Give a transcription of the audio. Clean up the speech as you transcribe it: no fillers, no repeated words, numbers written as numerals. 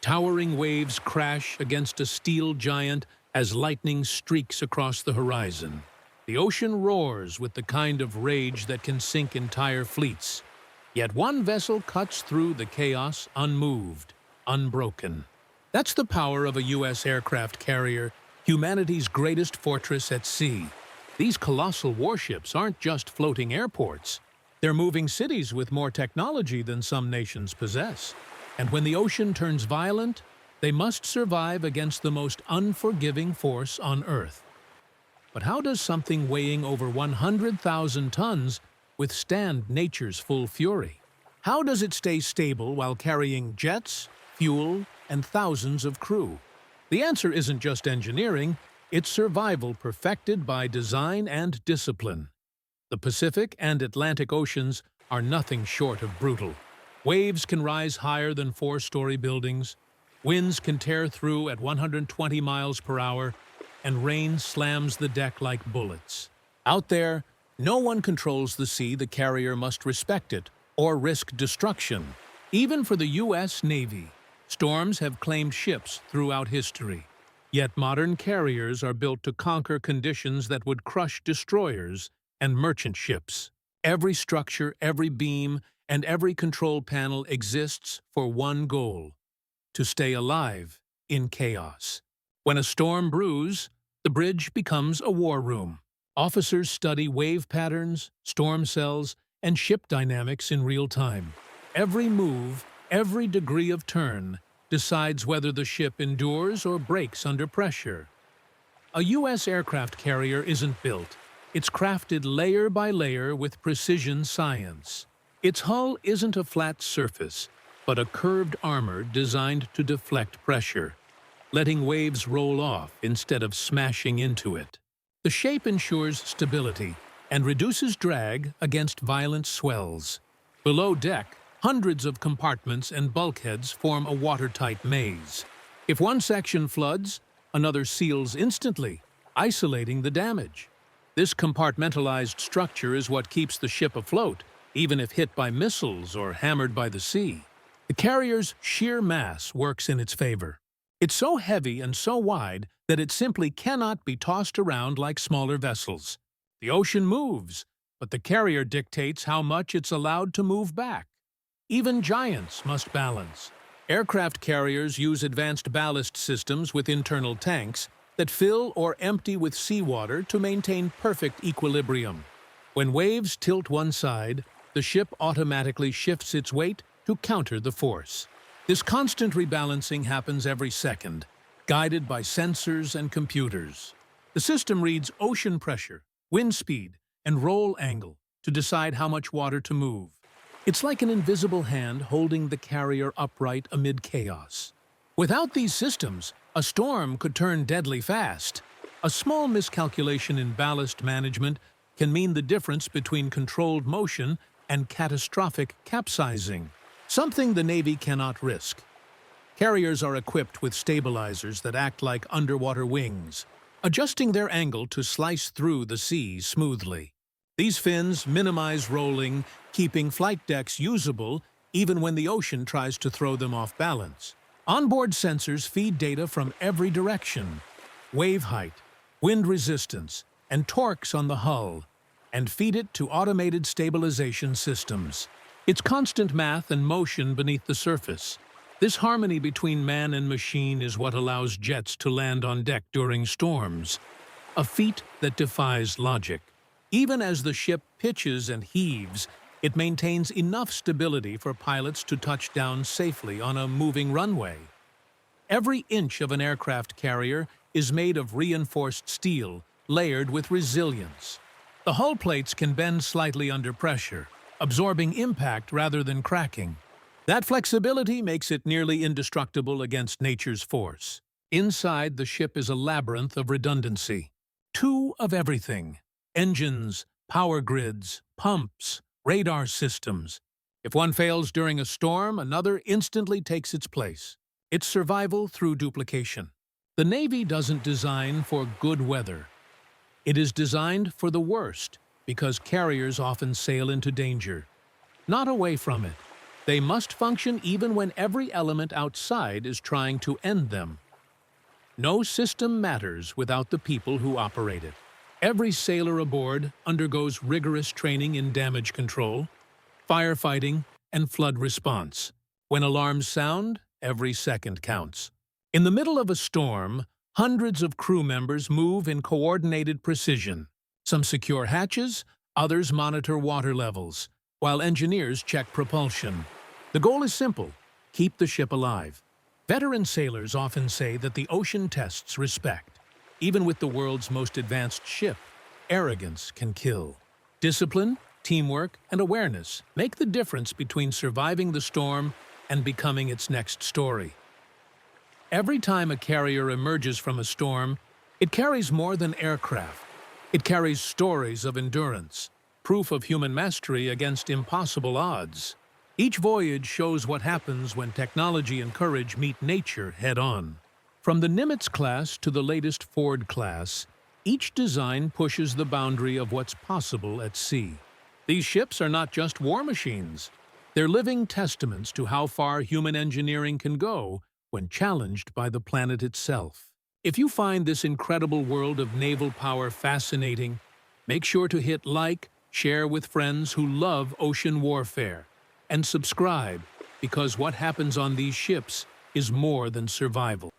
Towering waves crash against a steel giant as lightning streaks across the horizon. The ocean roars with the kind of rage that can sink entire fleets. Yet one vessel cuts through the chaos unmoved, unbroken. That's the power of a U.S. aircraft carrier, humanity's greatest fortress at sea. These colossal warships aren't just floating airports. They're moving cities with more technology than some nations possess. And when the ocean turns violent, they must survive against the most unforgiving force on Earth. But how does something weighing over 100,000 tons withstand nature's full fury? How does it stay stable while carrying jets, fuel, and thousands of crew? The answer isn't just engineering, it's survival perfected by design and discipline. The Pacific and Atlantic Oceans are nothing short of brutal. Waves can rise higher than four-story buildings, winds can tear through at 120 miles per hour, and rain slams the deck like bullets. Out there, no one controls the sea. The carrier must respect it or risk destruction. Even for the U.S. Navy, storms have claimed ships throughout history. Yet modern carriers are built to conquer conditions that would crush destroyers and merchant ships. Every structure, every beam, and every control panel exists for one goal: to stay alive in chaos. When a storm brews, the bridge becomes a war room. Officers study wave patterns, storm cells, and ship dynamics in real time. Every move, every degree of turn, decides whether the ship endures or breaks under pressure. A U.S. aircraft carrier isn't built. It's crafted layer by layer with precision science. Its hull isn't a flat surface, but a curved armor designed to deflect pressure, letting waves roll off instead of smashing into it. The shape ensures stability and reduces drag against violent swells. Below deck, hundreds of compartments and bulkheads form a watertight maze. If one section floods, another seals instantly, isolating the damage. This compartmentalized structure is what keeps the ship afloat, even if hit by missiles or hammered by the sea. The carrier's sheer mass works in its favor. It's so heavy and so wide that it simply cannot be tossed around like smaller vessels. The ocean moves, but the carrier dictates how much it's allowed to move back. Even giants must balance. Aircraft carriers use advanced ballast systems with internal tanks that fill or empty with seawater to maintain perfect equilibrium. When waves tilt one side, the ship automatically shifts its weight to counter the force. This constant rebalancing happens every second, guided by sensors and computers. The system reads ocean pressure, wind speed, and roll angle to decide how much water to move. It's like an invisible hand holding the carrier upright amid chaos. Without these systems, a storm could turn deadly fast. A small miscalculation in ballast management can mean the difference between controlled motion and catastrophic capsizing, something the Navy cannot risk. Carriers are equipped with stabilizers that act like underwater wings, adjusting their angle to slice through the sea smoothly. These fins minimize rolling, keeping flight decks usable even when the ocean tries to throw them off balance. Onboard sensors feed data from every direction: wave height, wind resistance, and torques on the hull, and feed it to automated stabilization systems. It's constant math and motion beneath the surface. This harmony between man and machine is what allows jets to land on deck during storms, a feat that defies logic. Even as the ship pitches and heaves, it maintains enough stability for pilots to touch down safely on a moving runway. Every inch of an aircraft carrier is made of reinforced steel, layered with resilience. The hull plates can bend slightly under pressure, absorbing impact rather than cracking. That flexibility makes it nearly indestructible against nature's force. Inside, the ship is a labyrinth of redundancy. Two of everything: engines, power grids, pumps, radar systems. If one fails during a storm, another instantly takes its place. It's survival through duplication. The Navy doesn't design for good weather. It is designed for the worst, because carriers often sail into danger, not away from it. They must function even when every element outside is trying to end them. No system matters without the people who operate it. Every sailor aboard undergoes rigorous training in damage control, firefighting, and flood response. When alarms sound, every second counts. In the middle of a storm, hundreds of crew members move in coordinated precision. Some secure hatches, others monitor water levels, while engineers check propulsion. The goal is simple: keep the ship alive. Veteran sailors often say that the ocean tests respect. Even with the world's most advanced ship, arrogance can kill. Discipline, teamwork, and awareness make the difference between surviving the storm and becoming its next story. Every time a carrier emerges from a storm, it carries more than aircraft. It carries stories of endurance, proof of human mastery against impossible odds. Each voyage shows what happens when technology and courage meet nature head-on. From the Nimitz class to the latest Ford class, each design pushes the boundary of what's possible at sea. These ships are not just war machines. They're living testaments to how far human engineering can go when challenged by the planet itself. If you find this incredible world of naval power fascinating, make sure to hit like, share with friends who love ocean warfare, and subscribe, because what happens on these ships is more than survival.